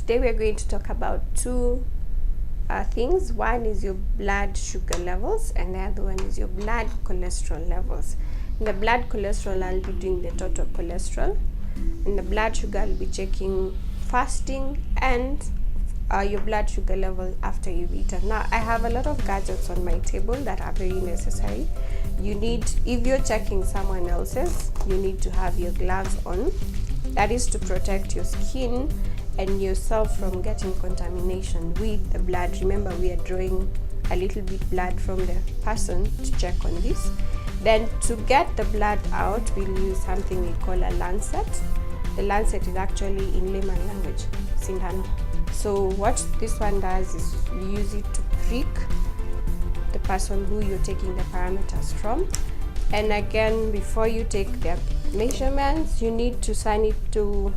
today we're going to talk about two things. One is your blood sugar levels and the other one is your blood cholesterol levels. In the blood cholesterol, I'll be doing the total cholesterol. In the blood sugar, I'll be checking fasting and your blood sugar level after you've eaten. Now, I have a lot of gadgets on my table that are very necessary. You need, if you're checking someone else's, you need to have your gloves on. That is to protect your skin and yourself from getting contamination with the blood. Remember, we are drawing a little bit blood from the person to check on this. Then to get the blood out, we'll use something we call a lancet. The lancet is actually, in layman language, sindano. So what this one does is you use it to prick the person who you're taking the parameters from. And again, before you take their measurements, you need to sanitize,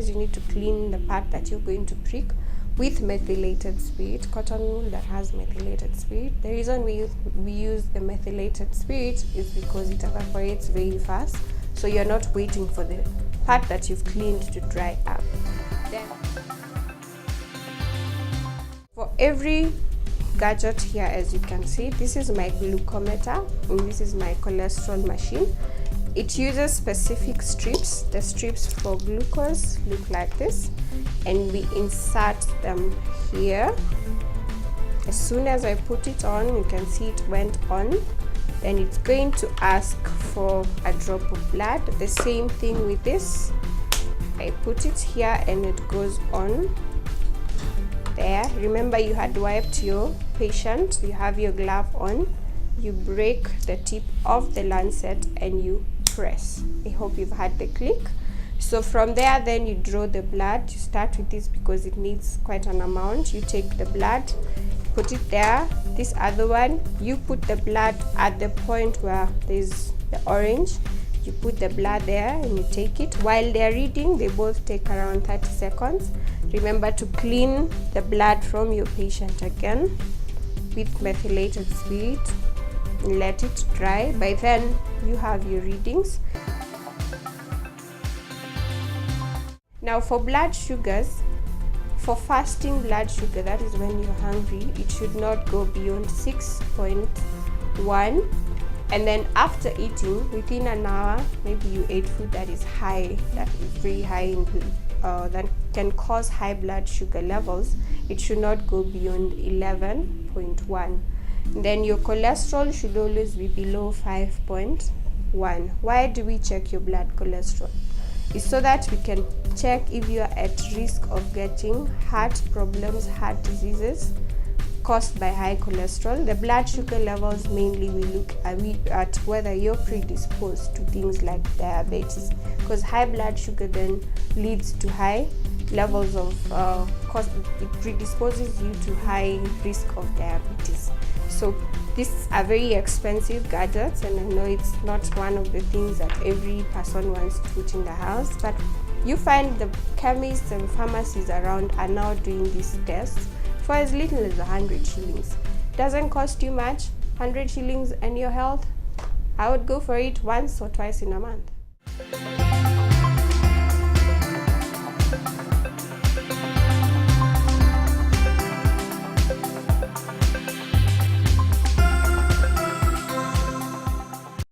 you need to clean the part that you're going to prick with methylated spirit, cotton wool that has methylated spirit. The reason we use the methylated spirit is because it evaporates very fast, so you're not waiting for the part that you've cleaned to dry up. Then, for every gadget here, as you can see, this is my glucometer and this is my cholesterol machine. It uses specific strips. The strips for glucose look like this, and we insert them here. As soon as I put it on, you can see it went on. Then it's going to ask for a drop of blood. The same thing with this. I put it here and it goes on there. Remember, you had wiped your patient, you have your glove on, you break the tip of the lancet and you press. I hope you've had the click. So from there, then you draw the blood. You start with this because it needs quite an amount. You take the blood, put it there. This other one, you put the blood at the point where there's the orange. You put the blood there and you take it. While they're reading, they both take around 30 seconds. Remember to clean the blood from your patient again with methylated spirit. Let it dry. By then you have your readings. Now for blood sugars, for fasting blood sugar, that is when you're hungry, it should not go beyond 6.1. and then after eating, within an hour, maybe you ate food that is high, that is very high in that can cause high blood sugar levels. It should not go beyond 11.1. Then your cholesterol should always be below 5.1. Why do we check your blood cholesterol? It's so that we can check if you are at risk of getting heart problems, heart diseases caused by high cholesterol. The blood sugar levels, mainly we look at whether you're predisposed to things like diabetes, because high blood sugar then leads to high levels of it predisposes you to high risk of diabetes. So these are very expensive gadgets, and I know it's not one of the things that every person wants to put in the house, but you find the chemists and pharmacies around are now doing these tests for as little as 100 shillings. Doesn't cost you much. 100 shillings and your health, I would go for it once or twice in a month.